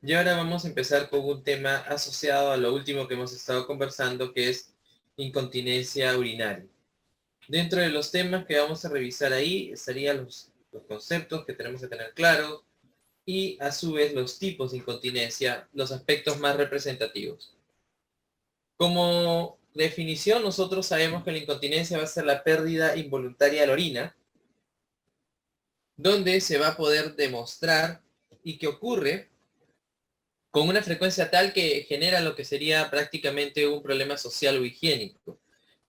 Y ahora vamos a empezar con un tema asociado a lo último que hemos estado conversando, que es incontinencia urinaria. Dentro de los temas que vamos a revisar ahí estarían los conceptos que tenemos que tener claros y a su vez los tipos de incontinencia, los aspectos más representativos. Como definición, nosotros sabemos que la incontinencia va a ser la pérdida involuntaria de la orina, donde se va a poder demostrar y que ocurre con una frecuencia tal que genera lo que sería prácticamente un problema social o higiénico.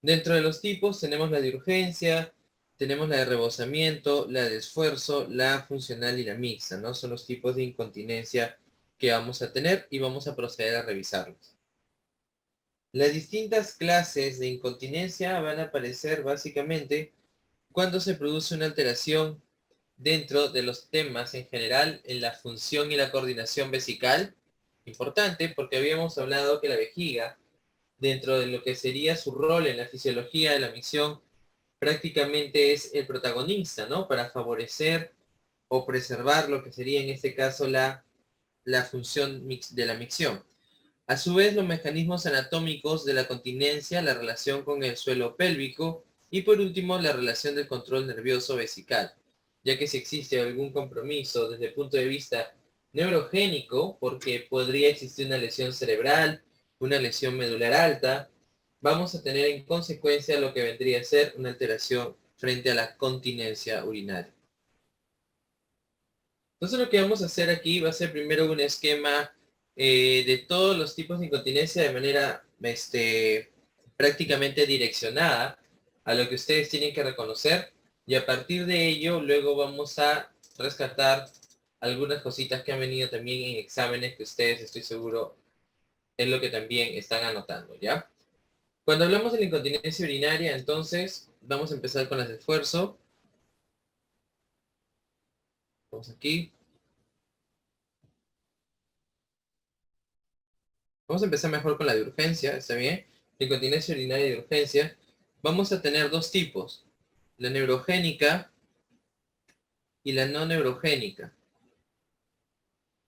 Dentro de los tipos tenemos la de urgencia, tenemos la de rebosamiento, la de esfuerzo, la funcional y la mixta, ¿no? Son los tipos de incontinencia que vamos a tener y vamos a proceder a revisarlos. Las distintas clases de incontinencia van a aparecer básicamente cuando se produce una alteración dentro de los temas en general en la función y la coordinación vesical. Importante porque habíamos hablado que la vejiga, dentro de lo que sería su rol en la fisiología de la micción, prácticamente es el protagonista, ¿no? Para favorecer o preservar lo que sería en este caso la función de la micción. A su vez, los mecanismos anatómicos de la continencia, la relación con el suelo pélvico y por último la relación del control nervioso vesical, ya que si existe algún compromiso desde el punto de vista neurogénico, porque podría existir una lesión cerebral, una lesión medular alta, vamos a tener en consecuencia lo que vendría a ser una alteración frente a la continencia urinaria. Entonces lo que vamos a hacer aquí va a ser primero un esquema de todos los tipos de incontinencia de manera prácticamente direccionada a lo que ustedes tienen que reconocer y a partir de ello luego vamos a rescatar algunas cositas que han venido también en exámenes que ustedes estoy seguro es lo que también están anotando, ¿ya? Cuando hablamos de la incontinencia urinaria, entonces vamos a empezar con las de esfuerzo. Vamos aquí. Vamos a empezar mejor con la de urgencia, ¿está bien? La incontinencia urinaria de urgencia. Vamos a tener dos tipos, la neurogénica y la no neurogénica.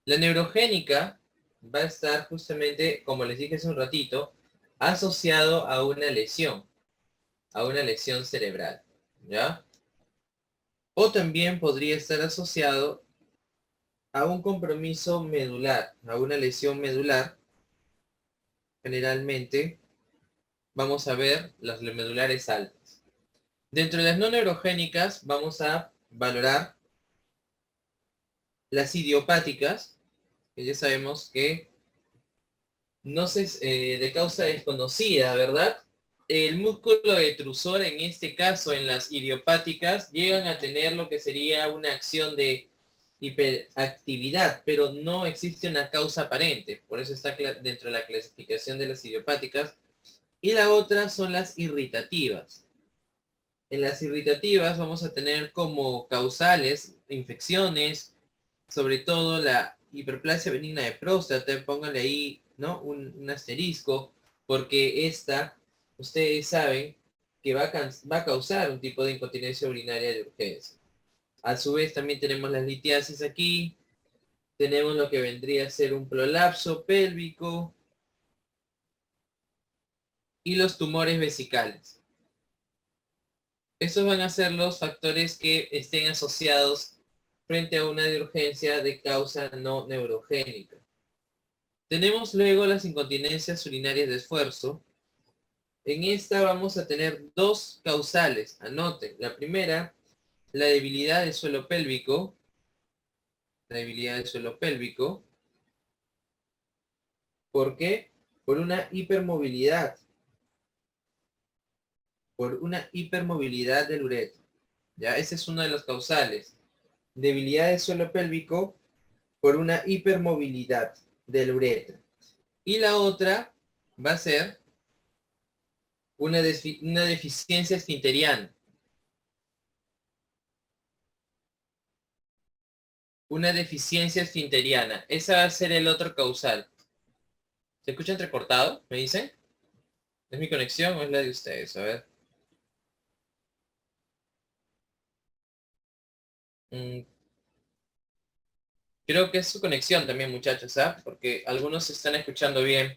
La neurogénica va a estar justamente, como les dije hace un ratito, asociado a una lesión cerebral, ¿ya? O también podría estar asociado a un compromiso medular, a una lesión medular, generalmente vamos a ver las medulares altas. Dentro de las no neurogénicas vamos a valorar las idiopáticas, que ya sabemos que no se, de causa desconocida, ¿verdad? El músculo detrusor, en este caso en las idiopáticas, llegan a tener lo que sería una acción de hiperactividad, pero no existe una causa aparente, por eso está dentro de la clasificación de las idiopáticas. Y la otra son las irritativas. En las irritativas vamos a tener como causales infecciones, sobre todo la hiperplasia benigna de próstata, pónganle ahí, ¿no? Un asterisco, porque esta, ustedes saben que va a causar un tipo de incontinencia urinaria de urgencia. A su vez también tenemos las litiasis aquí, tenemos lo que vendría a ser un prolapso pélvico y los tumores vesicales. Estos van a ser los factores que estén asociados frente a una de urgencia de causa no neurogénica. Tenemos luego las incontinencias urinarias de esfuerzo. En esta vamos a tener dos causales. Anoten. La primera, la debilidad del suelo pélvico. La debilidad del suelo pélvico. ¿Por qué? Por una hipermovilidad. Por una hipermovilidad del uretro. ¿Ya? Ese es uno de los causales. Debilidad del suelo pélvico por una hipermovilidad del uretro. Y la otra va a ser una deficiencia esfinteriana. Una deficiencia esfinteriana. Esa va a ser el otro causal. ¿Se escucha entrecortado? ¿Me dicen? ¿Es mi conexión o es la de ustedes? A ver. Mm, Creo que es su conexión también, muchachos, ¿ah? Porque algunos se están escuchando bien.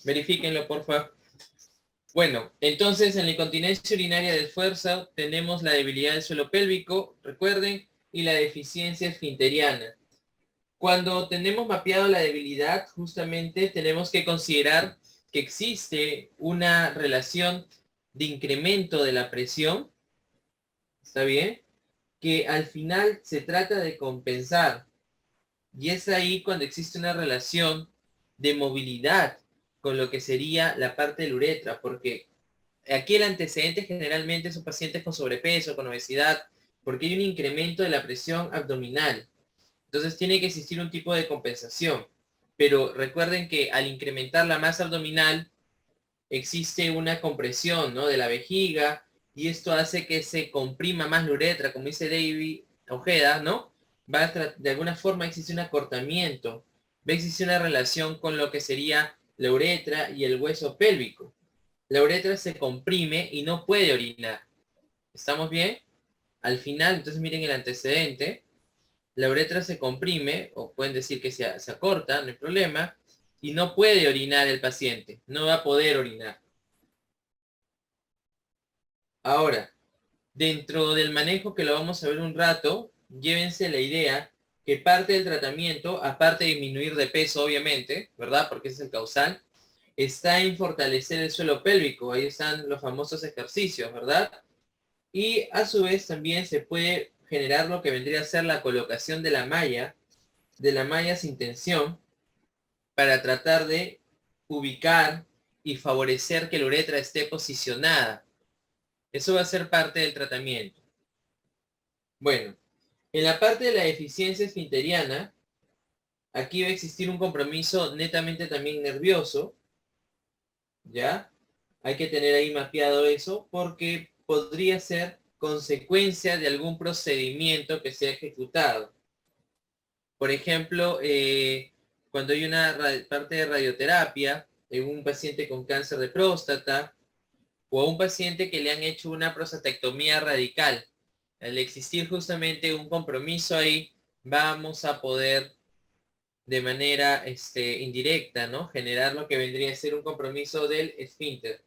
Verifíquenlo, por favor. Bueno, entonces en la incontinencia urinaria de esfuerzo tenemos la debilidad del suelo pélvico, recuerden, y la deficiencia esfinteriana. Cuando tenemos mapeado la debilidad, justamente tenemos que considerar que existe una relación de incremento de la presión, ¿está bien? Que al final se trata de compensar. Y es ahí cuando existe una relación de movilidad con lo que sería la parte de la uretra, porque aquí el antecedente generalmente son pacientes con sobrepeso, con obesidad, porque hay un incremento de la presión abdominal. Entonces tiene que existir un tipo de compensación. Pero recuerden que al incrementar la masa abdominal existe una compresión, ¿no?, de la vejiga, y esto hace que se comprima más la uretra, como dice David Ojeda, ¿no? De alguna forma existe un acortamiento, va a existir una relación con lo que sería la uretra y el hueso pélvico. La uretra se comprime y no puede orinar. ¿Estamos bien? Al final, entonces miren el antecedente, la uretra se comprime, o pueden decir que se acorta, no hay problema, y no puede orinar el paciente, no va a poder orinar. Ahora, dentro del manejo que lo vamos a ver un rato, llévense la idea que parte del tratamiento, aparte de disminuir de peso, obviamente, ¿verdad? Porque ese es el causal, está en fortalecer el suelo pélvico. Ahí están los famosos ejercicios, ¿verdad? Y a su vez también se puede generar lo que vendría a ser la colocación de la malla sin tensión, para tratar de ubicar y favorecer que la uretra esté posicionada. Eso va a ser parte del tratamiento. Bueno, en la parte de la deficiencia esfinteriana, aquí va a existir un compromiso netamente también nervioso, ¿ya? Hay que tener ahí mapeado eso porque podría ser consecuencia de algún procedimiento que sea ejecutado. Por ejemplo, cuando hay una parte de radioterapia en un paciente con cáncer de próstata o a un paciente que le han hecho una prostatectomía radical, al existir justamente un compromiso ahí, vamos a poder de manera indirecta, ¿no?, generar lo que vendría a ser un compromiso del esfínter.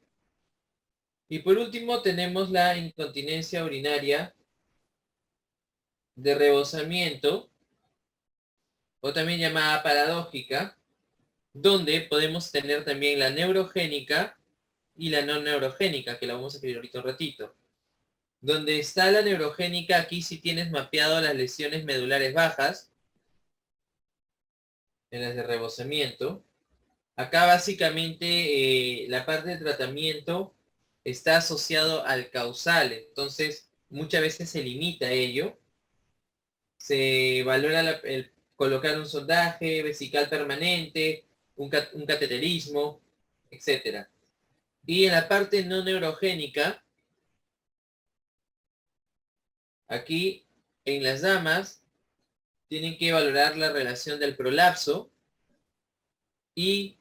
Y por último tenemos la incontinencia urinaria de rebosamiento, o también llamada paradójica, donde podemos tener también la neurogénica y la no neurogénica, que la vamos a escribir ahorita un ratito. Donde está la neurogénica, aquí sí tienes mapeado las lesiones medulares bajas, en las de rebosamiento. Acá básicamente la parte de tratamiento está asociado al causal, entonces muchas veces se limita a ello. Se valora el colocar un sondaje vesical permanente, un cateterismo, etcétera. Y en la parte no neurogénica, aquí en las damas, tienen que valorar la relación del prolapso y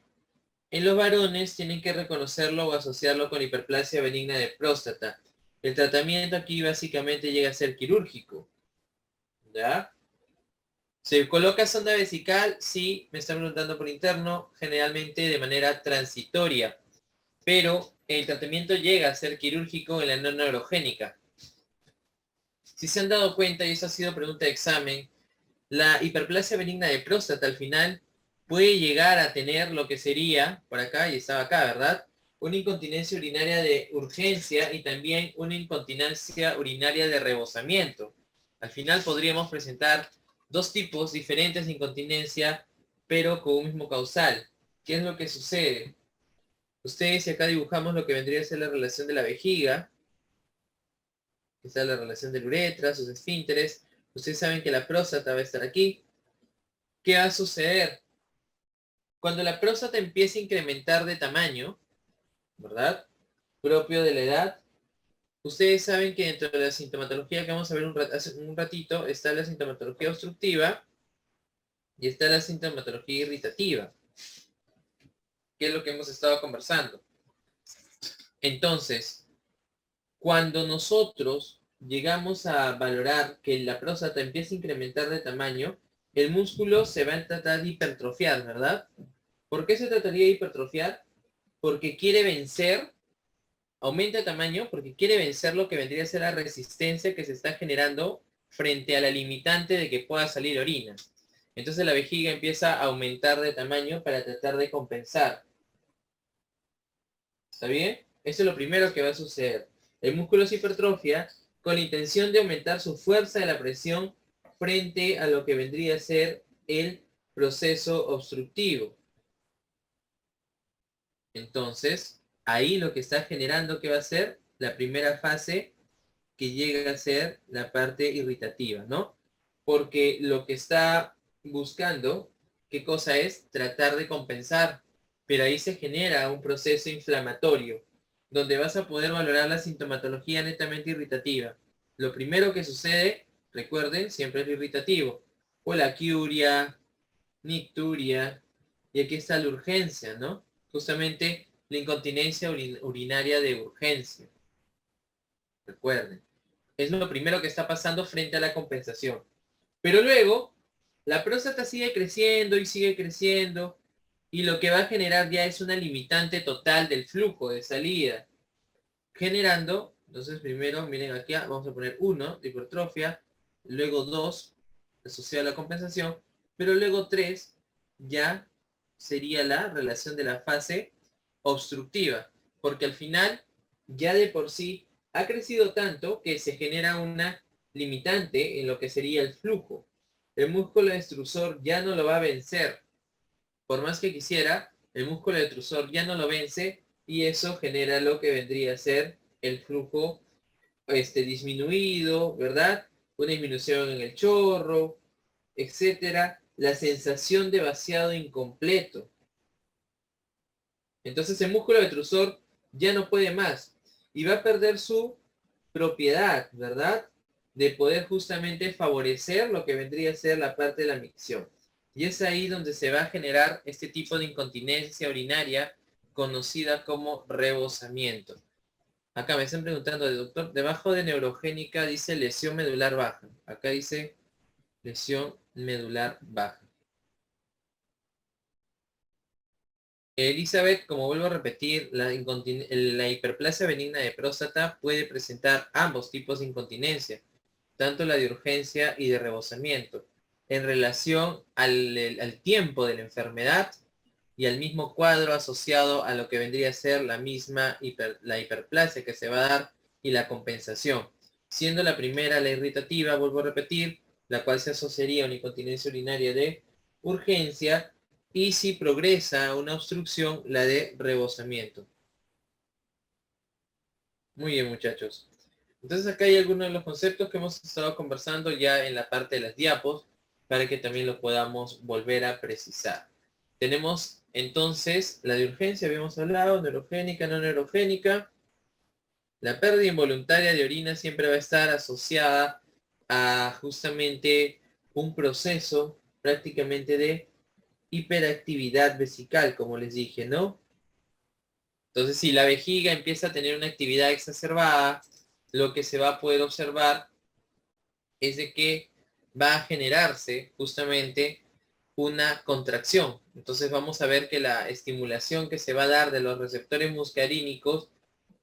en los varones tienen que reconocerlo o asociarlo con hiperplasia benigna de próstata. El tratamiento aquí básicamente llega a ser quirúrgico, ¿ya? ¿Se coloca sonda vesical? Sí, me están preguntando por interno, generalmente de manera transitoria, pero el tratamiento llega a ser quirúrgico en la no neurogénica. Si se han dado cuenta, y eso ha sido pregunta de examen, la hiperplasia benigna de próstata al final puede llegar a tener lo que sería, por acá, y estaba acá, ¿verdad?, una incontinencia urinaria de urgencia y también una incontinencia urinaria de rebosamiento. Al final podríamos presentar dos tipos diferentes de incontinencia, pero con un mismo causal. ¿Qué es lo que sucede? Ustedes, si acá dibujamos lo que vendría a ser la relación de la vejiga, que está la relación de la uretra, sus esfínteres, ustedes saben que la próstata va a estar aquí. ¿Qué va a suceder? Cuando la próstata empiece a incrementar de tamaño, ¿verdad?, propio de la edad, ustedes saben que dentro de la sintomatología que vamos a ver hace un ratito, está la sintomatología obstructiva y está la sintomatología irritativa, que es lo que hemos estado conversando. Entonces, cuando nosotros llegamos a valorar que la próstata empieza a incrementar de tamaño, el músculo se va a tratar de hipertrofiar, ¿verdad? ¿Por qué se trataría de hipertrofiar? Porque quiere vencer, aumenta el tamaño, porque quiere vencer lo que vendría a ser la resistencia que se está generando frente a la limitante de que pueda salir orina. Entonces la vejiga empieza a aumentar de tamaño para tratar de compensar. ¿Está bien? Eso es lo primero que va a suceder. El músculo se hipertrofia con la intención de aumentar su fuerza de la presión frente a lo que vendría a ser el proceso obstructivo. Entonces, ahí lo que está generando, ¿qué va a ser? La primera fase que llega a ser la parte irritativa, ¿no? Porque lo que está buscando, ¿qué cosa es? Tratar de compensar, pero ahí se genera un proceso inflamatorio, donde vas a poder valorar la sintomatología netamente irritativa. Lo primero que sucede, recuerden, siempre es lo irritativo, o la quiuria, nicturia, y aquí está la urgencia, ¿no? Justamente la incontinencia urinaria de urgencia, recuerden. Es lo primero que está pasando frente a la compensación. Pero luego, la próstata sigue creciendo, y lo que va a generar ya es una limitante total del flujo de salida, generando, entonces primero, miren aquí, vamos a poner 1 de hipertrofia, luego 2 asociado a la compensación, pero luego 3 ya sería la relación de la fase obstructiva, porque al final ya de por sí ha crecido tanto que se genera una limitante en lo que sería el flujo. El músculo extrusor ya no lo va a vencer. Por más que quisiera, el músculo extrusor ya no lo vence y eso genera lo que vendría a ser el flujo disminuido, ¿verdad? Una disminución en el chorro, etcétera. La sensación de vaciado incompleto. Entonces el músculo detrusor ya no puede más y va a perder su propiedad, ¿verdad? De poder justamente favorecer lo que vendría a ser la parte de la micción. Y es ahí donde se va a generar este tipo de incontinencia urinaria conocida como rebosamiento. Acá me están preguntando, doctor, debajo de neurogénica dice lesión medular baja. Acá dice lesión medular baja. Elizabeth, como vuelvo a repetir, la hiperplasia benigna de próstata puede presentar ambos tipos de incontinencia, tanto la de urgencia y de rebosamiento, en relación al tiempo de la enfermedad y al mismo cuadro asociado a lo que vendría a ser la misma la hiperplasia que se va a dar y la compensación. Siendo la primera la irritativa, vuelvo a repetir, la cual se asociaría a una incontinencia urinaria de urgencia, y si progresa a una obstrucción, la de rebosamiento. Muy bien, muchachos. Entonces acá hay algunos de los conceptos que hemos estado conversando ya en la parte de las diapos, para que también lo podamos volver a precisar. Tenemos entonces la de urgencia, habíamos hablado, neurogénica, no neurogénica. La pérdida involuntaria de orina siempre va a estar asociada a justamente un proceso prácticamente de hiperactividad vesical, como les dije, ¿no? Entonces, si la vejiga empieza a tener una actividad exacerbada, lo que se va a poder observar es de que va a generarse justamente una contracción. Entonces vamos a ver que la estimulación que se va a dar de los receptores muscarínicos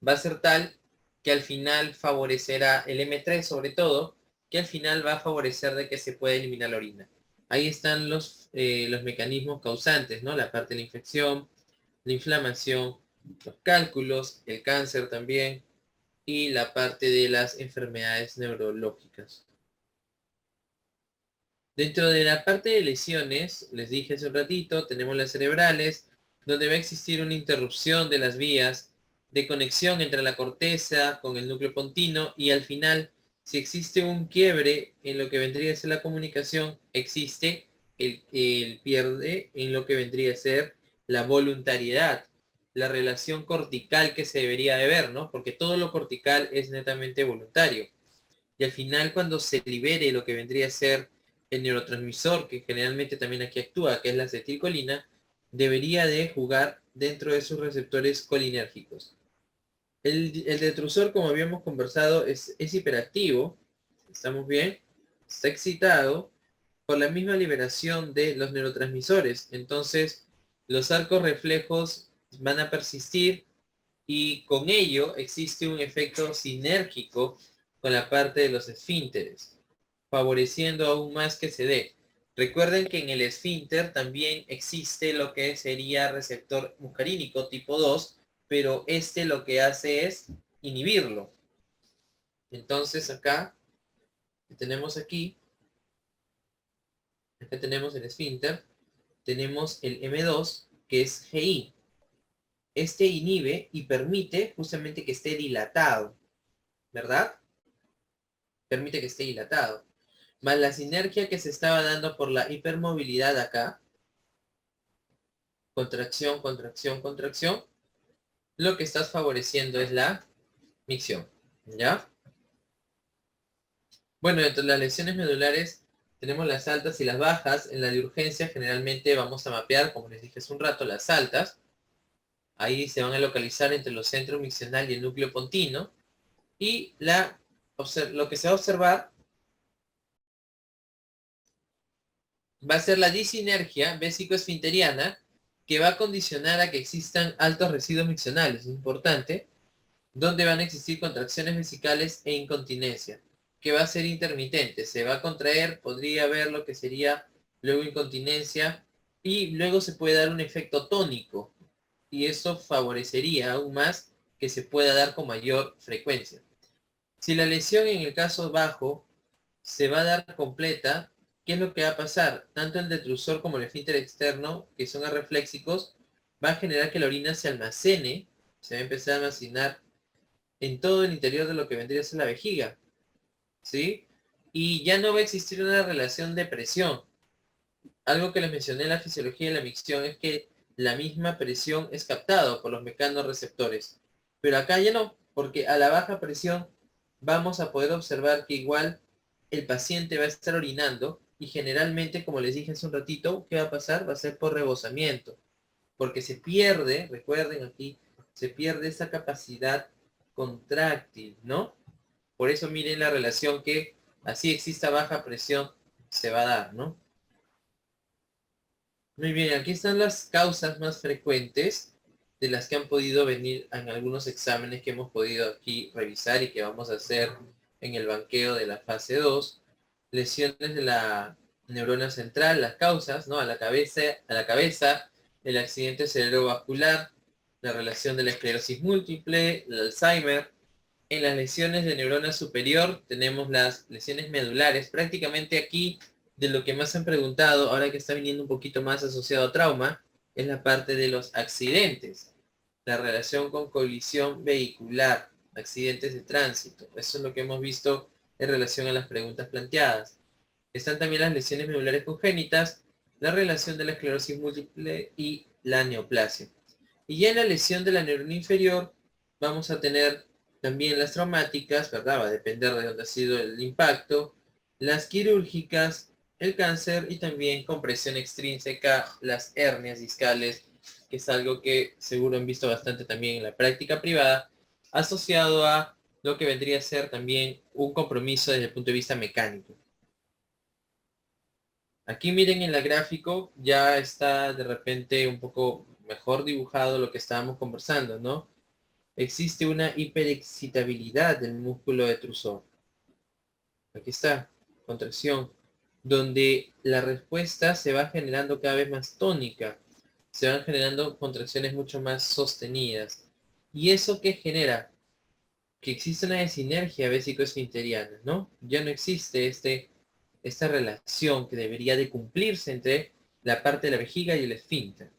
va a ser tal que al final favorecerá el M3 sobre todo, que al final va a favorecer de que se pueda eliminar la orina. Ahí están los mecanismos causantes, ¿no? La parte de la infección, la inflamación, los cálculos, el cáncer también, y la parte de las enfermedades neurológicas. Dentro de la parte de lesiones, les dije hace un ratito, tenemos las cerebrales, donde va a existir una interrupción de las vías de conexión entre la corteza con el núcleo pontino, y al final, si existe un quiebre en lo que vendría a ser la comunicación, existe el pierde en lo que vendría a ser la voluntariedad, la relación cortical que se debería de ver, ¿no? Porque todo lo cortical es netamente voluntario. Y al final, cuando se libere lo que vendría a ser el neurotransmisor, que generalmente también aquí actúa, que es la acetilcolina, debería de jugar dentro de sus receptores colinérgicos. El detrusor, como habíamos conversado, es hiperactivo, estamos bien, está excitado, por la misma liberación de los neurotransmisores. Entonces, los arcos reflejos van a persistir y con ello existe un efecto sinérgico con la parte de los esfínteres, favoreciendo aún más que se dé. Recuerden que en el esfínter también existe lo que sería receptor muscarínico tipo 2, pero este lo que hace es inhibirlo. Entonces acá, tenemos aquí, acá tenemos el esfínter, tenemos el M2, que es GI. Este inhibe y permite justamente que esté dilatado, ¿verdad? Permite que esté dilatado. Más la sinergia que se estaba dando por la hipermovilidad acá, contracción, contracción, contracción, lo que estás favoreciendo es la micción, ¿ya? Bueno, entre las lesiones medulares tenemos las altas y las bajas. En la de urgencia generalmente vamos a mapear, como les dije hace un rato, las altas. Ahí se van a localizar entre los centros miccional y el núcleo pontino. Y lo que se va a observar va a ser la disinergia vésico-esfinteriana, que va a condicionar a que existan altos residuos miccionales, es importante, donde van a existir contracciones vesicales e incontinencia, que va a ser intermitente, se va a contraer, podría haber lo que sería luego incontinencia, y luego se puede dar un efecto tónico, y eso favorecería aún más que se pueda dar con mayor frecuencia. Si la lesión en el caso bajo se va a dar completa, ¿qué es lo que va a pasar? Tanto el detrusor como el esfínter externo, que son arrefléxicos, va a generar que la orina se almacene, se va a empezar a almacenar en todo el interior de lo que vendría a ser la vejiga, ¿sí? Y ya no va a existir una relación de presión. Algo que les mencioné en la fisiología de la micción es que la misma presión es captada por los mecanorreceptores. Pero acá ya no, porque a la baja presión vamos a poder observar que igual el paciente va a estar orinando y generalmente, como les dije hace un ratito, ¿qué va a pasar? Va a ser por rebosamiento, porque se pierde, recuerden aquí, se pierde esa capacidad contráctil, ¿no? Por eso miren la relación que así exista baja presión se va a dar, ¿no? Muy bien, aquí están las causas más frecuentes de las que han podido venir en algunos exámenes que hemos podido aquí revisar y que vamos a hacer en el banqueo de la fase 2. Lesiones de la neurona central, las causas, ¿no? A la cabeza, el accidente cerebrovascular, la relación de la esclerosis múltiple, el Alzheimer. En las lesiones de neurona superior tenemos las lesiones medulares. Prácticamente aquí, de lo que más han preguntado, ahora que está viniendo un poquito más asociado a trauma, es la parte de los accidentes. La relación con colisión vehicular, accidentes de tránsito. Eso es lo que hemos visto en relación a las preguntas planteadas. Están también las lesiones medulares congénitas, la relación de la esclerosis múltiple y la neoplasia. Y ya en la lesión de la neurona inferior vamos a tener también las traumáticas, ¿verdad? Va a depender de dónde ha sido el impacto, las quirúrgicas, el cáncer y también compresión extrínseca, las hernias discales, que es algo que seguro han visto bastante también en la práctica privada, asociado a lo que vendría a ser también un compromiso desde el punto de vista mecánico. Aquí miren en la gráfico, ya está de repente un poco mejor dibujado lo que estábamos conversando, ¿no? Existe una hiperexcitabilidad del músculo detrusor. Aquí está, contracción, donde la respuesta se va generando cada vez más tónica, se van generando contracciones mucho más sostenidas. ¿Y eso qué genera? Que existe una desinergia vésico-esfinteriana, ¿no? Ya no existe esta relación que debería de cumplirse entre la parte de la vejiga y el esfínter.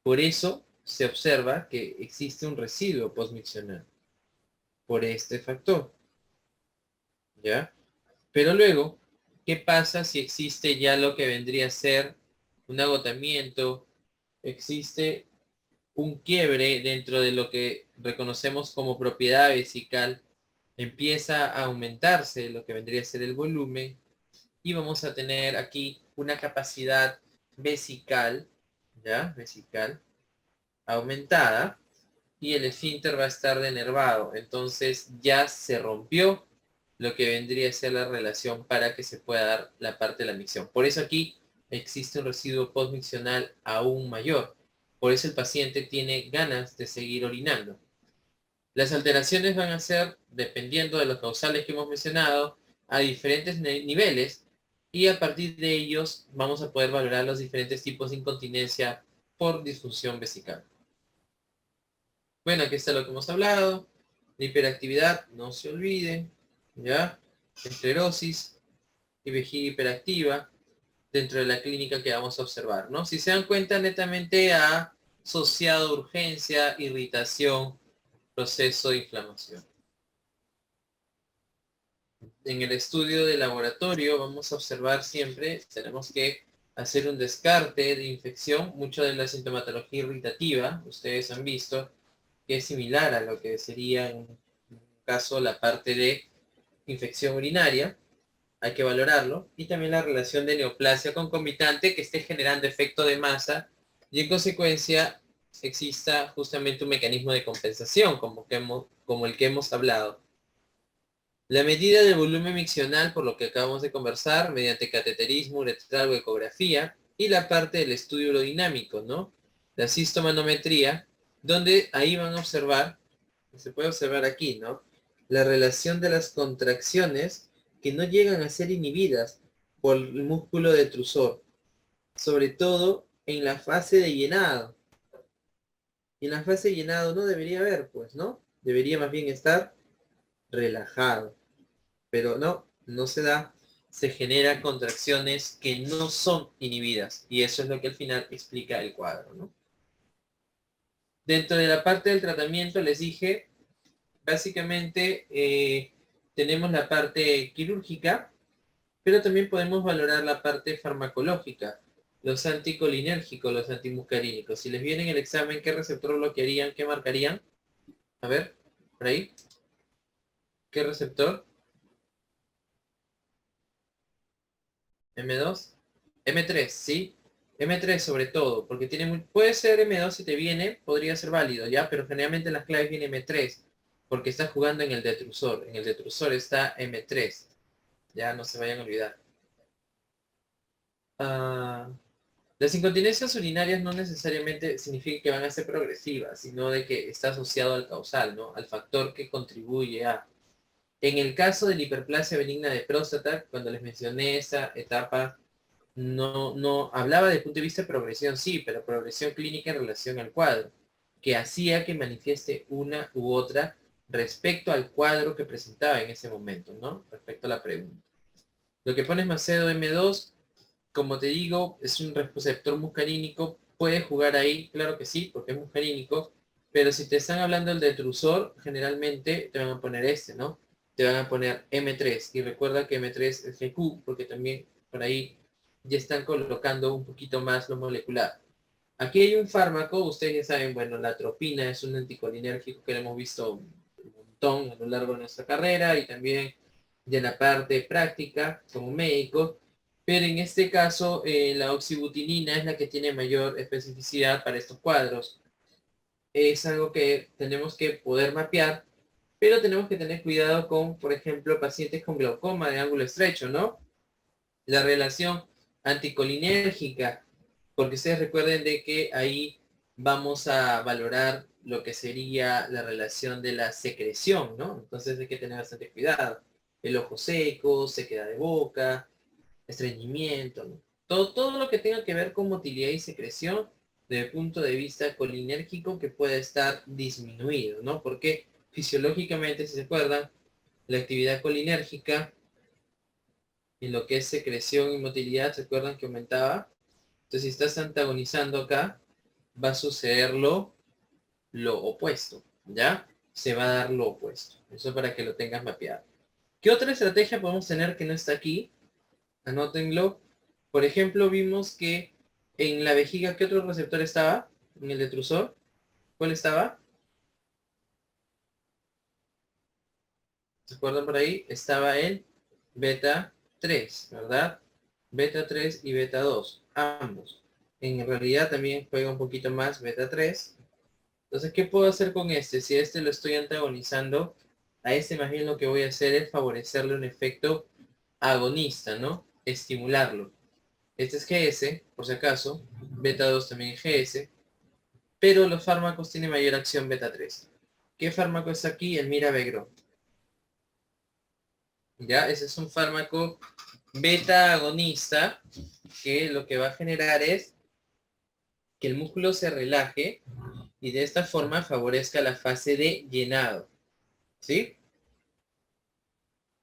Por eso se observa que existe un residuo postmiccional por este factor, ¿ya? Pero luego, ¿qué pasa si existe ya lo que vendría a ser un agotamiento? Existe un quiebre dentro de lo que reconocemos como propiedad vesical, empieza a aumentarse lo que vendría a ser el volumen y vamos a tener aquí una capacidad vesical, ¿ya? Vesical aumentada y el esfínter va a estar denervado. Entonces ya se rompió lo que vendría a ser la relación para que se pueda dar la parte de la micción. Por eso aquí existe un residuo postmiccional aún mayor. Por eso el paciente tiene ganas de seguir orinando. Las alteraciones van a ser, dependiendo de los causales que hemos mencionado, a diferentes niveles, y a partir de ellos vamos a poder valorar los diferentes tipos de incontinencia por disfunción vesical. Bueno, aquí está lo que hemos hablado. La hiperactividad, no se olviden, ¿ya? Esclerosis y vejiga hiperactiva dentro de la clínica que vamos a observar, ¿no? Si se dan cuenta, netamente ha asociado urgencia, irritación, proceso de inflamación. En el estudio de laboratorio vamos a observar siempre, tenemos que hacer un descarte de infección. Mucho de la sintomatología irritativa, ustedes han visto, que es similar a lo que sería en caso la parte de infección urinaria. Hay que valorarlo. Y también la relación de neoplasia concomitante que esté generando efecto de masa y en consecuencia exista justamente un mecanismo de compensación como el que hemos hablado. La medida del volumen miccional, por lo que acabamos de conversar, mediante cateterismo, uretral o ecografía, y la parte del estudio urodinámico, ¿no? La cistomanometría, donde ahí van a observar, se puede observar aquí, ¿no? La relación de las contracciones que no llegan a ser inhibidas por el músculo detrusor, sobre todo en la fase de llenado. Y en la fase de llenado no debería haber, pues, ¿no? Debería más bien estar relajado. Pero no se da, se genera contracciones que no son inhibidas, y eso es lo que al final explica el cuadro, ¿no? Dentro de la parte del tratamiento les dije, básicamente tenemos la parte quirúrgica, pero también podemos valorar la parte farmacológica, los anticolinérgicos, los antimuscarínicos. Si les viene en el examen, ¿qué receptor bloquearían? ¿Qué marcarían? A ver, por ahí. ¿Qué receptor? M2, M3, ¿sí? M3 sobre todo, porque puede ser M2 si te viene, podría ser válido, ¿ya? Pero generalmente en las claves viene M3, porque estás jugando en el detrusor. En el detrusor está M3, ya no se vayan a olvidar. Las incontinencias urinarias no necesariamente significa que van a ser progresivas, sino de que está asociado al causal, ¿no? Al factor que contribuye a... En el caso de la hiperplasia benigna de próstata, cuando les mencioné esa etapa, no hablaba desde el punto de vista de progresión, sí, pero progresión clínica en relación al cuadro, que hacía que manifieste una u otra respecto al cuadro que presentaba en ese momento, ¿no? Respecto a la pregunta. Lo que pone Macedo M2, como te digo, es un receptor muscarínico, puede jugar ahí, claro que sí, porque es muscarínico, pero si te están hablando del detrusor, generalmente te van a poner este, ¿no? Te van a poner M3, y recuerda que M3 es GQ, porque también por ahí ya están colocando un poquito más lo molecular. Aquí hay un fármaco, ustedes ya saben, bueno, la atropina es un anticolinérgico que lo hemos visto un montón a lo largo de nuestra carrera y también de la parte práctica como médico, pero en este caso la oxibutinina es la que tiene mayor especificidad para estos cuadros. Es algo que tenemos que poder mapear, pero tenemos que tener cuidado con, por ejemplo, pacientes con glaucoma de ángulo estrecho, ¿no? La relación anticolinérgica, porque ustedes recuerden de que ahí vamos a valorar lo que sería la relación de la secreción, ¿no? Entonces hay que tener bastante cuidado. El ojo seco, sequedad de boca, estreñimiento, ¿no? Todo lo que tenga que ver con motilidad y secreción desde el punto de vista colinérgico que pueda estar disminuido, ¿no? Porque fisiológicamente, si se acuerdan, la actividad colinérgica en lo que es secreción y motilidad, ¿se acuerdan que aumentaba? Entonces, si estás antagonizando acá, va a suceder lo opuesto, ¿ya? Se va a dar lo opuesto. Eso para que lo tengas mapeado. ¿Qué otra estrategia podemos tener que no está aquí? Anótenlo. Por ejemplo, vimos que en la vejiga, ¿qué otro receptor estaba? En el detrusor. ¿Cuál estaba? ¿Se acuerdan por ahí? Estaba el beta 3, ¿verdad? Beta 3 y beta 2, ambos. En realidad también juega un poquito más beta 3. Entonces, ¿qué puedo hacer con este? Si este lo estoy antagonizando, a este más bien lo que voy a hacer es favorecerle un efecto agonista, ¿no? Estimularlo. Este es GS, por si acaso, beta 2 también es GS, pero los fármacos tienen mayor acción beta 3. ¿Qué fármaco es aquí? El mirabegrón. Ya, ese es un fármaco beta agonista que lo que va a generar es que el músculo se relaje y de esta forma favorezca la fase de llenado. ¿Sí?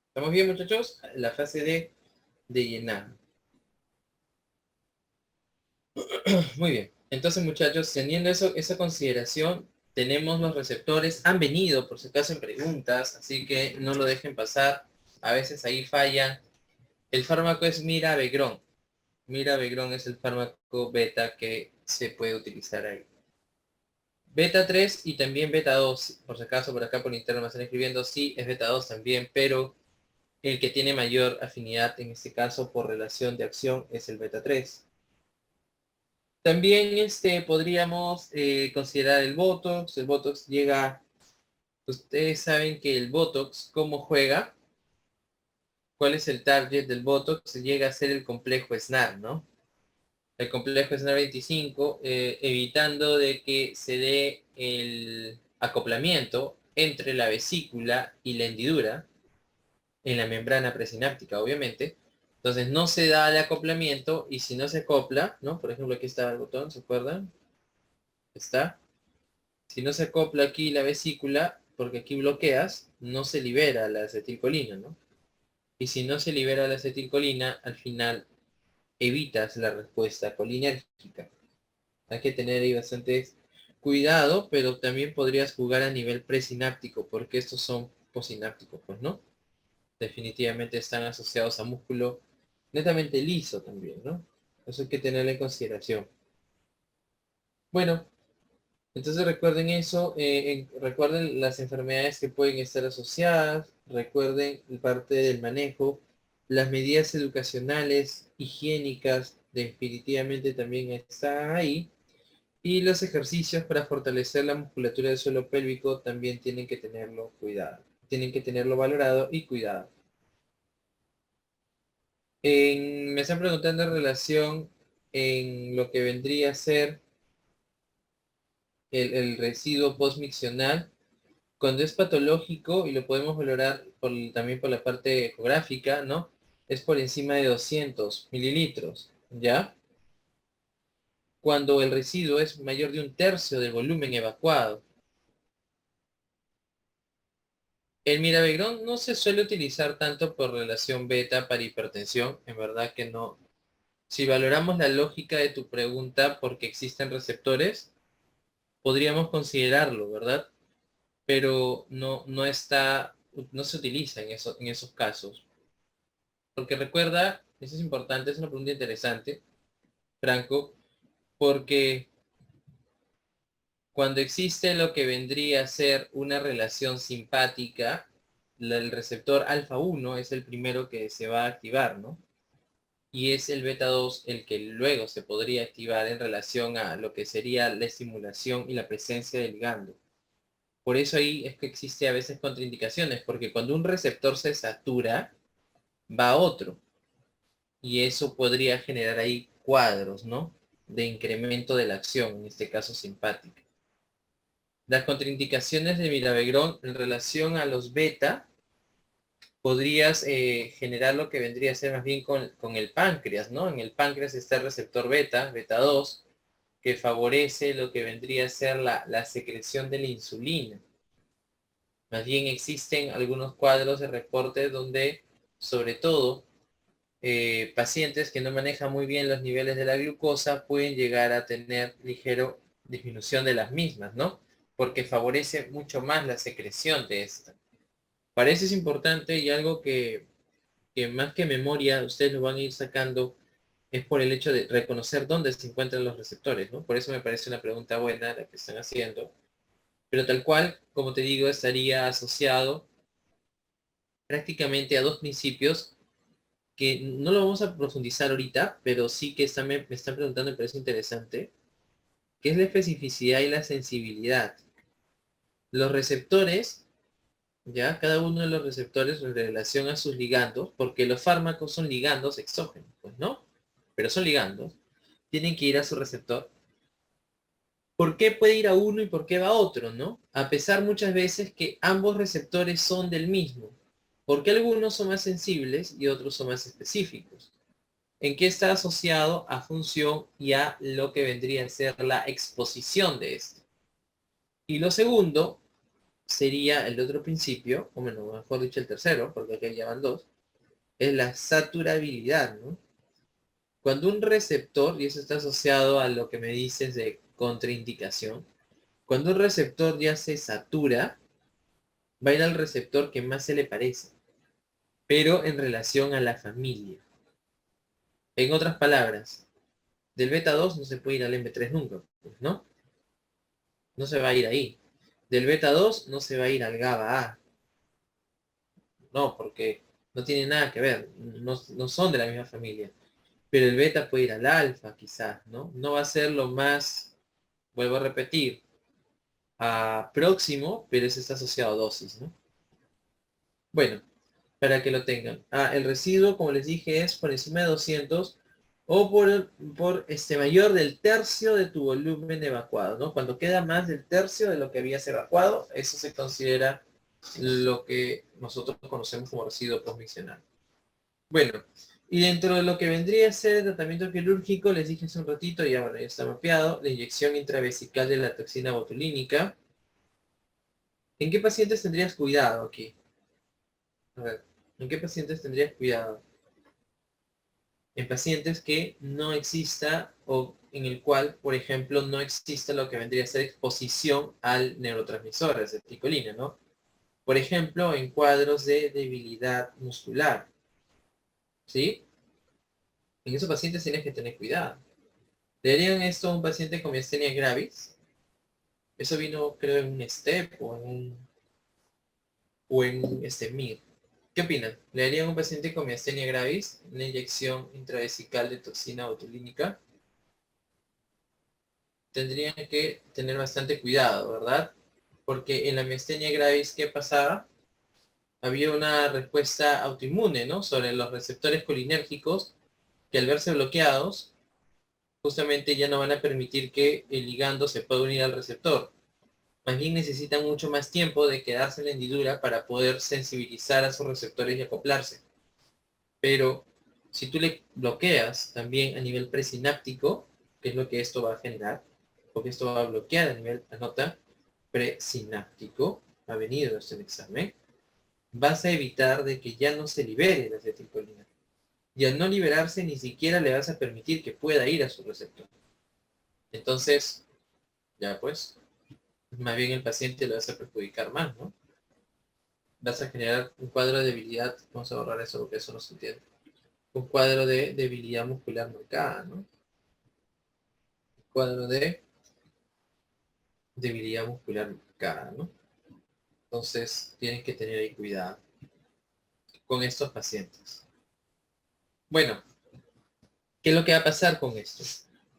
¿Estamos bien, muchachos? La fase de llenado. Muy bien. Entonces, muchachos, teniendo esa consideración, tenemos los receptores. Han venido, por si acaso, en preguntas, así que no lo dejen pasar. A veces ahí falla. El fármaco es mirabegrón. Mirabegrón es el fármaco beta que se puede utilizar ahí. Beta 3 y también beta 2. Por si acaso, por acá por interno me están escribiendo, sí, es beta 2 también, pero el que tiene mayor afinidad en este caso por relación de acción es el beta 3. También podríamos considerar el Botox. El Botox llega, ustedes saben que el Botox, ¿cómo juega? ¿Cuál es el target del Botox? Llega a ser el complejo SNAR, ¿no? El complejo SNAR 25, evitando de que se dé el acoplamiento entre la vesícula y la hendidura, en la membrana presináptica, obviamente. Entonces no se da el acoplamiento y si no se acopla, ¿no? Por ejemplo, aquí está el botón, ¿se acuerdan? Está. Si no se acopla aquí la vesícula, porque aquí bloqueas, no se libera la acetilcolina, ¿no? Y si no se libera la acetilcolina, al final evitas la respuesta colinérgica. Hay que tener ahí bastante cuidado, pero también podrías jugar a nivel presináptico, porque estos son posinápticos, pues, ¿no? Definitivamente están asociados a músculo netamente liso también, ¿no? Eso hay que tenerlo en consideración. Bueno, entonces recuerden eso, recuerden las enfermedades que pueden estar asociadas, recuerden parte del manejo, las medidas educacionales, higiénicas, definitivamente también están ahí, y los ejercicios para fortalecer la musculatura del suelo pélvico también tienen que tenerlo cuidado, tienen que tenerlo valorado y cuidado. Me están preguntando en relación en lo que vendría a ser el residuo postmiccional. Cuando es patológico, y lo podemos valorar también por la parte ecográfica, ¿no? Es por encima de 200 mililitros, ¿ya? Cuando el residuo es mayor de un tercio del volumen evacuado. El mirabegrón no se suele utilizar tanto por relación beta para hipertensión, en verdad que no. Si valoramos la lógica de tu pregunta porque existen receptores, podríamos considerarlo, ¿verdad? Pero no se utiliza en esos casos. Porque recuerda, eso es importante, es una pregunta interesante, Franco, porque cuando existe lo que vendría a ser una relación simpática, el receptor alfa 1 es el primero que se va a activar, ¿no? Y es el beta 2 el que luego se podría activar en relación a lo que sería la estimulación y la presencia del ligando. Por eso ahí es que existe a veces contraindicaciones, porque cuando un receptor se satura, va a otro. Y eso podría generar ahí cuadros, ¿no? De incremento de la acción, en este caso simpática. Las contraindicaciones de mirabegrón en relación a los beta, podrías generar lo que vendría a ser más bien con el páncreas, ¿no? En el páncreas está el receptor beta, beta 2, que favorece lo que vendría a ser la secreción de la insulina. Más bien existen algunos cuadros de reporte donde, sobre todo, pacientes que no manejan muy bien los niveles de la glucosa pueden llegar a tener ligero disminución de las mismas, ¿no? Porque favorece mucho más la secreción de esta. Para eso es importante y algo que más que memoria ustedes lo van a ir sacando es por el hecho de reconocer dónde se encuentran los receptores, ¿no? Por eso me parece una pregunta buena la que están haciendo. Pero tal cual, como te digo, estaría asociado prácticamente a dos principios que no lo vamos a profundizar ahorita, pero sí que me están preguntando, me parece interesante, ¿qué es la especificidad y la sensibilidad? Los receptores ¿ya? Cada uno de los receptores en relación a sus ligandos, porque los fármacos son ligandos exógenos, pues, ¿no? Pero son ligandos, tienen que ir a su receptor. ¿Por qué puede ir a uno y por qué va a otro, no? A pesar muchas veces que ambos receptores son del mismo. Porque algunos son más sensibles y otros son más específicos. ¿En qué está asociado? A función y a lo que vendría a ser la exposición de este. Y lo segundo sería el otro principio, o bueno, mejor dicho el tercero, porque aquí ya van dos, es la saturabilidad, ¿no? Cuando un receptor, y eso está asociado a lo que me dices de contraindicación, cuando un receptor ya se satura, va a ir al receptor que más se le parece, pero en relación a la familia. En otras palabras, del beta 2 no se puede ir al MP3 nunca, pues, ¿no? No se va a ir ahí. Del beta 2 no se va a ir al GABA A, no, porque no tiene nada que ver, no son de la misma familia. Pero el beta puede ir al alfa, quizás, ¿no? No va a ser lo más, vuelvo a repetir, a próximo, pero ese está asociado a dosis, ¿no? Bueno, para que lo tengan. El residuo, como les dije, es por encima de 200 o por mayor del tercio de tu volumen evacuado, ¿no? Cuando queda más del tercio de lo que habías evacuado, eso se considera lo que nosotros conocemos como residuo postmisional. Bueno, y dentro de lo que vendría a ser el tratamiento quirúrgico, les dije hace un ratito, y ahora ya está mapeado, la inyección intravesical de la toxina botulínica. ¿En qué pacientes tendrías cuidado aquí? A ver, ¿en qué pacientes tendrías cuidado? En pacientes que no exista o en el cual, por ejemplo, no exista lo que vendría a ser exposición al neurotransmisor, acetilcolina, ¿no? Por ejemplo, en cuadros de debilidad muscular, ¿sí? En esos pacientes tienes que tener cuidado. ¿Le harían esto a un paciente con miastenia gravis? Eso vino, creo, en un STEP o en MIR. ¿Qué opinan? ¿Le harían a un paciente con miastenia gravis una inyección intravesical de toxina botulínica? Tendrían que tener bastante cuidado, ¿verdad? Porque en la miastenia gravis, ¿qué pasaba? Había una respuesta autoinmune, ¿no? Sobre los receptores colinérgicos que al verse bloqueados, justamente ya no van a permitir que el ligando se pueda unir al receptor. Más bien necesitan mucho más tiempo de quedarse en la hendidura para poder sensibilizar a sus receptores y acoplarse. Pero si tú le bloqueas también a nivel presináptico, que es lo que esto va a generar, porque esto va a bloquear a nivel, anota, presináptico, ha venido esto en examen, vas a evitar de que ya no se libere la acetilcolina. Y al no liberarse, ni siquiera le vas a permitir que pueda ir a su receptor. Entonces, ya pues, más bien el paciente lo vas a perjudicar más, ¿no? Vas a generar un cuadro de debilidad, vamos a borrar eso porque eso no se entiende. Un cuadro de debilidad muscular marcada, ¿no? Un cuadro de debilidad muscular marcada, ¿no? Entonces, tienes que tener ahí cuidado con estos pacientes. Bueno, ¿qué es lo que va a pasar con esto?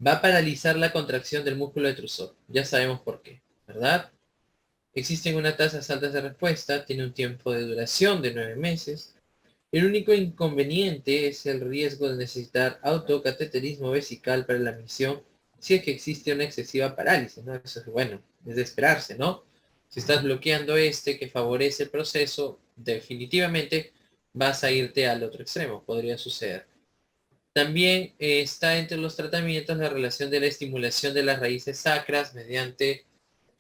Va a paralizar la contracción del músculo detrusor. Ya sabemos por qué, ¿verdad? Existen unas tasas altas de respuesta, tiene un tiempo de duración de 9 meses. El único inconveniente es el riesgo de necesitar autocateterismo vesical para la misión si es que existe una excesiva parálisis, ¿no? Eso es bueno, es de esperarse, ¿no? Si estás bloqueando que favorece el proceso, definitivamente vas a irte al otro extremo, podría suceder. También está entre los tratamientos la relación de la estimulación de las raíces sacras mediante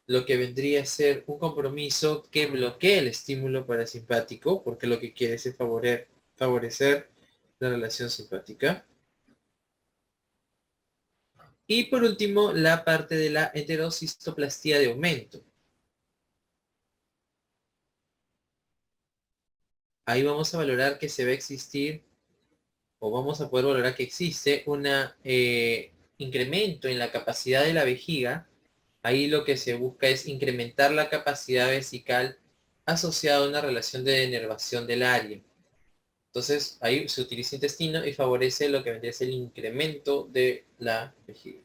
lo que vendría a ser un compromiso que bloquee el estímulo parasimpático, porque lo que quiere es favorecer la relación simpática. Y por último, la parte de la heterocistoplastía de aumento. Ahí vamos a valorar que se va a existir, o vamos a poder valorar que existe un incremento en la capacidad de la vejiga. Ahí lo que se busca es incrementar la capacidad vesical asociada a una relación de denervación del área. Entonces ahí se utiliza intestino y favorece lo que vendría a ser el incremento de la vejiga.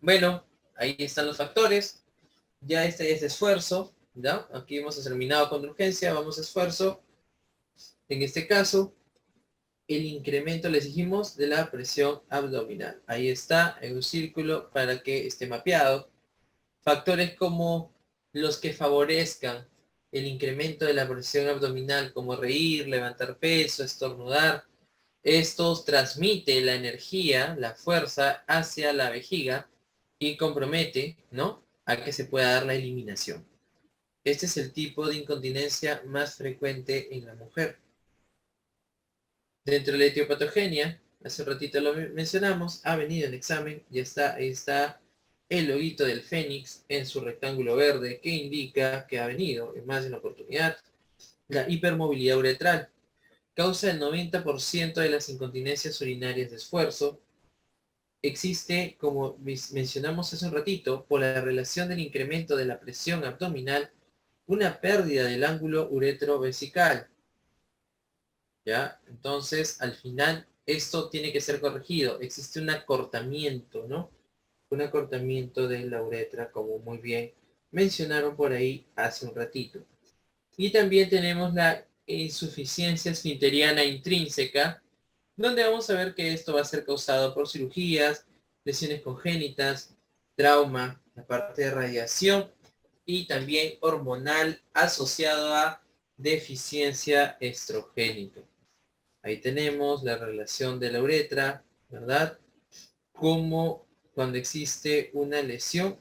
Bueno, ahí están los factores. Ya este es de esfuerzo. ¿ya? Aquí hemos terminado con urgencia, vamos a esfuerzo. En este caso, el incremento, les dijimos, de la presión abdominal. Ahí está, en un círculo para que esté mapeado. Factores como los que favorezcan el incremento de la presión abdominal, como reír, levantar peso, estornudar. Estos transmite la energía, la fuerza hacia la vejiga y compromete, ¿no?, a que se pueda dar la eliminación. Este es el tipo de incontinencia más frecuente en la mujer. Dentro de la etiopatogenia, hace un ratito lo mencionamos, ha venido en examen y ahí está el loguito del fénix en su rectángulo verde que indica que ha venido en más de una oportunidad. La hipermovilidad uretral causa el 90% de las incontinencias urinarias de esfuerzo. Existe, como mencionamos hace un ratito, por la relación del incremento de la presión abdominal, una pérdida del ángulo uretrovesical. ¿Ya? Entonces, al final, esto tiene que ser corregido. Existe un acortamiento, ¿no? Un acortamiento de la uretra, como muy bien mencionaron por ahí hace un ratito. Y también tenemos la insuficiencia esfinteriana intrínseca, donde vamos a ver que esto va a ser causado por cirugías, lesiones congénitas, trauma, la parte de radiación y también hormonal asociado a deficiencia estrogénica. Ahí tenemos la relación de la uretra, ¿verdad? Como cuando existe una lesión,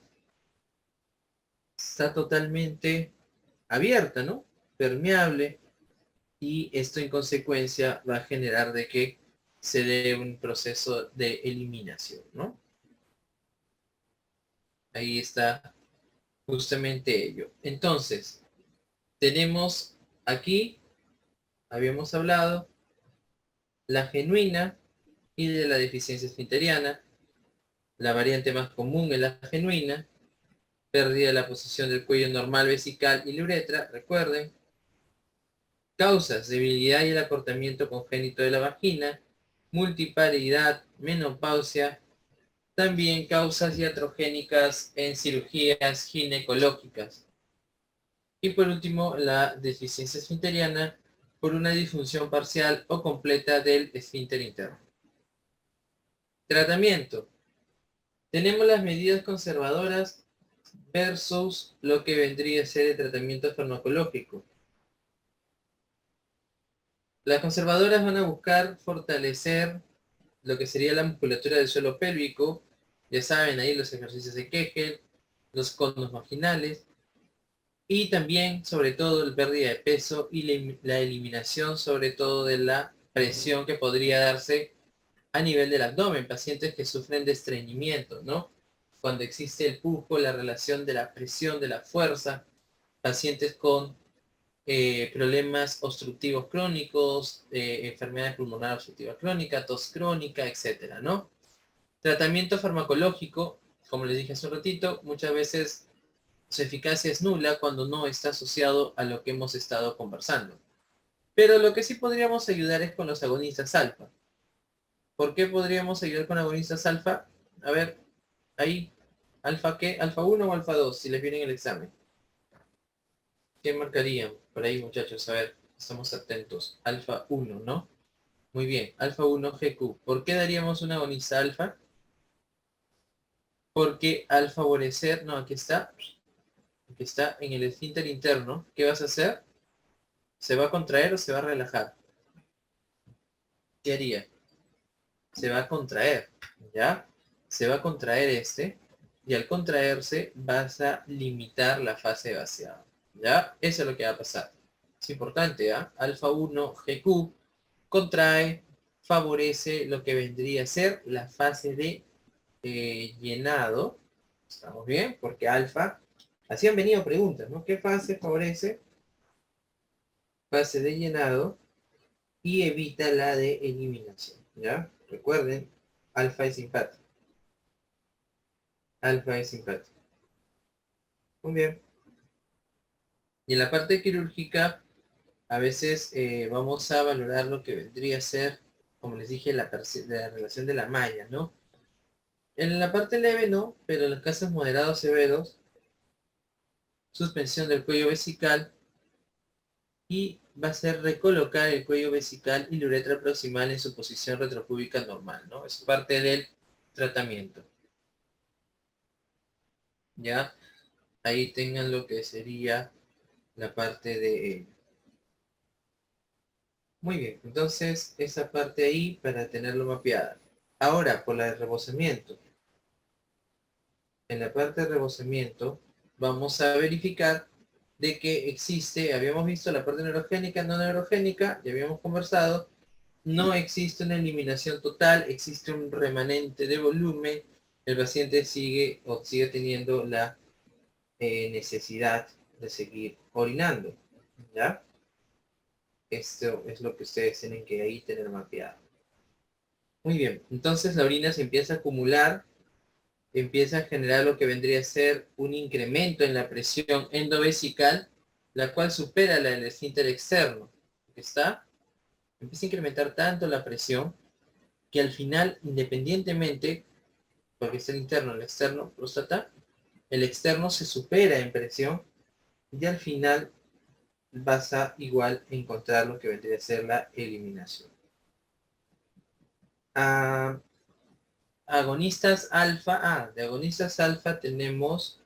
está totalmente abierta, ¿no? Permeable, y esto en consecuencia va a generar de que se dé un proceso de eliminación, ¿no? Ahí está justamente ello. Entonces, tenemos aquí, habíamos hablado, la genuina y de la deficiencia esfinteriana. La variante más común es la genuina, pérdida de la posición del cuello normal vesical y la uretra, recuerden. Causas: debilidad y el acortamiento congénito de la vagina, multiparidad, menopausia. También causas iatrogénicas en cirugías ginecológicas. Y por último, la deficiencia esfinteriana por una disfunción parcial o completa del esfínter interno. Tratamiento. Tenemos las medidas conservadoras versus lo que vendría a ser el tratamiento farmacológico. Las conservadoras van a buscar fortalecer lo que sería la musculatura del suelo pélvico. Ya saben, ahí los ejercicios de Kegel, los conos vaginales, y también, sobre todo, la pérdida de peso y la eliminación, sobre todo, de la presión que podría darse a nivel del abdomen, pacientes que sufren de estreñimiento, ¿no? Cuando existe el pujo, la relación de la presión, de la fuerza, pacientes con problemas obstructivos crónicos, enfermedad pulmonar obstructiva crónica, tos crónica, etcétera, ¿no? Tratamiento farmacológico, como les dije hace un ratito, muchas veces su eficacia es nula cuando no está asociado a lo que hemos estado conversando. Pero lo que sí podríamos ayudar es con los agonistas alfa. ¿Por qué podríamos ayudar con agonistas alfa? A ver, ahí, ¿alfa qué? ¿Alfa 1 o alfa 2? Si les viene en el examen. ¿Qué marcarían? Por ahí, muchachos, a ver, estamos atentos. Alfa 1, ¿no? Muy bien, alfa 1 GQ. ¿Por qué daríamos una agonista alfa? Porque al favorecer, no, aquí está en el esfínter interno, ¿qué vas a hacer? ¿Se va a contraer o se va a relajar? ¿Qué haría? Se va a contraer, ¿ya? Se va a contraer este, y al contraerse vas a limitar la fase de vaciado, ¿ya? Eso es lo que va a pasar. Es importante, ¿ya? Alfa 1 GQ contrae, favorece lo que vendría a ser la fase de llenado. ¿Estamos bien? Porque alfa, así han venido preguntas, ¿no? ¿Qué fase favorece? Fase de llenado, y evita la de eliminación, ¿ya? Recuerden, alfa es simpático. Alfa es simpático. Muy bien. Y en la parte quirúrgica, a veces vamos a valorar lo que vendría a ser, como les dije, la relación de la malla, ¿no? En la parte leve no, pero en los casos moderados severos, suspensión del cuello vesical y va a ser recolocar el cuello vesical y la uretra proximal en su posición retropúbica normal, ¿no? Es parte del tratamiento. ¿Ya? Ahí tengan lo que sería la parte de... Muy bien, entonces esa parte ahí para tenerlo mapeada. Ahora, por la de rebosamiento. En la parte de rebosamiento vamos a verificar de que existe, habíamos visto la parte neurogénica, no neurogénica, ya habíamos conversado, no existe una eliminación total, existe un remanente de volumen, el paciente sigue o sigue teniendo la necesidad de seguir orinando, ¿ya? Esto es lo que ustedes tienen que ahí tener mapeado. Muy bien, entonces la orina se empieza a acumular, empieza a generar lo que vendría a ser un incremento en la presión endovesical, la cual supera la del esfínter externo. ¿Está? Empieza a incrementar tanto la presión que al final, independientemente, porque es el interno, el externo, próstata, el externo se supera en presión y al final vas a igual encontrar lo que vendría a ser la eliminación. Ah, agonistas alfa, de agonistas alfa tenemos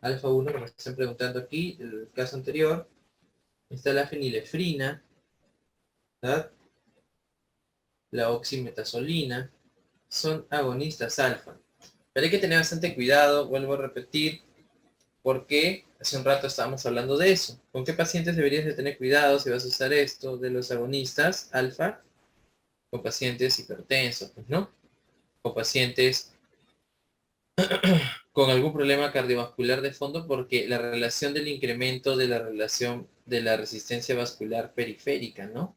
alfa 1, como están preguntando aquí, del caso anterior, está la fenilefrina, ¿verdad? La oximetazolina, son agonistas alfa. Pero hay que tener bastante cuidado, vuelvo a repetir, porque hace un rato estábamos hablando de eso. ¿Con qué pacientes deberías de tener cuidado si vas a usar esto de los agonistas alfa? Con pacientes hipertensos, pues, ¿no? Con pacientes con algún problema cardiovascular de fondo, porque la relación del incremento de la relación de la resistencia vascular periférica, ¿no?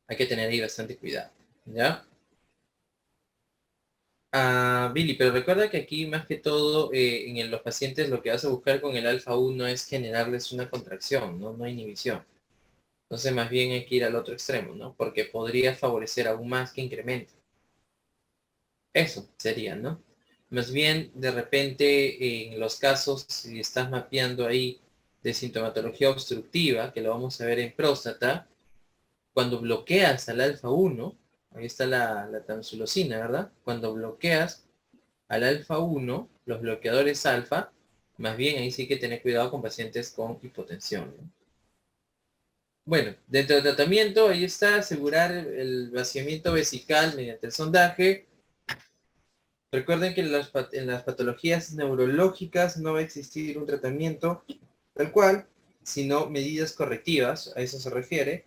Hay que tener ahí bastante cuidado, ¿ya? Billy, pero recuerda que aquí más que todo en los pacientes lo que vas a buscar con el alfa 1 es generarles una contracción, ¿no? No inhibición. Entonces más bien hay que ir al otro extremo, ¿no? Porque podría favorecer aún más que incremente. Eso sería, ¿no? Más bien, de repente, en los casos, si estás mapeando ahí de sintomatología obstructiva, que lo vamos a ver en próstata, cuando bloqueas al alfa 1, ahí está la tamsulosina, ¿verdad? Cuando bloqueas al alfa 1, los bloqueadores alfa, más bien ahí sí hay que tener cuidado con pacientes con hipotensión, ¿no? Bueno, dentro del tratamiento, ahí está, asegurar el vaciamiento vesical mediante el sondaje. Recuerden que en las patologías neurológicas no va a existir un tratamiento tal cual, sino medidas correctivas, a eso se refiere.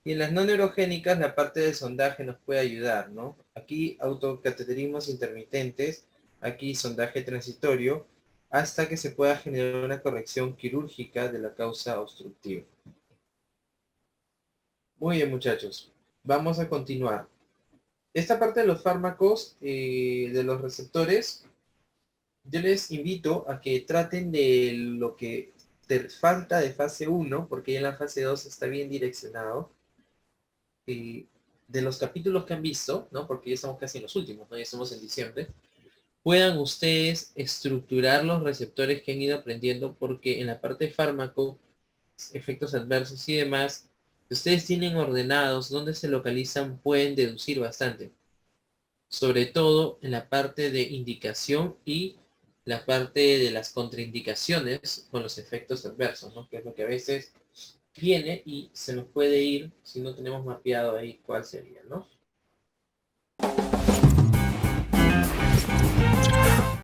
Y en las no neurogénicas la parte del sondaje nos puede ayudar, ¿no? Aquí autocateterismos intermitentes, aquí sondaje transitorio, hasta que se pueda generar una corrección quirúrgica de la causa obstructiva. Muy bien, muchachos. Vamos a continuar. Esta parte de los fármacos, de los receptores, yo les invito a que traten de lo que te falta de fase 1, porque ya en la fase 2 está bien direccionado, de los capítulos que han visto, ¿no? Porque ya estamos casi en los últimos, ¿no? Ya estamos en diciembre, puedan ustedes estructurar los receptores que han ido aprendiendo, porque en la parte de fármaco, efectos adversos y demás, si ustedes tienen ordenados dónde se localizan, pueden deducir bastante. Sobre todo en la parte de indicación y la parte de las contraindicaciones con los efectos adversos, ¿no? Que es lo que a veces viene y se nos puede ir si no tenemos mapeado ahí cuál sería, ¿no?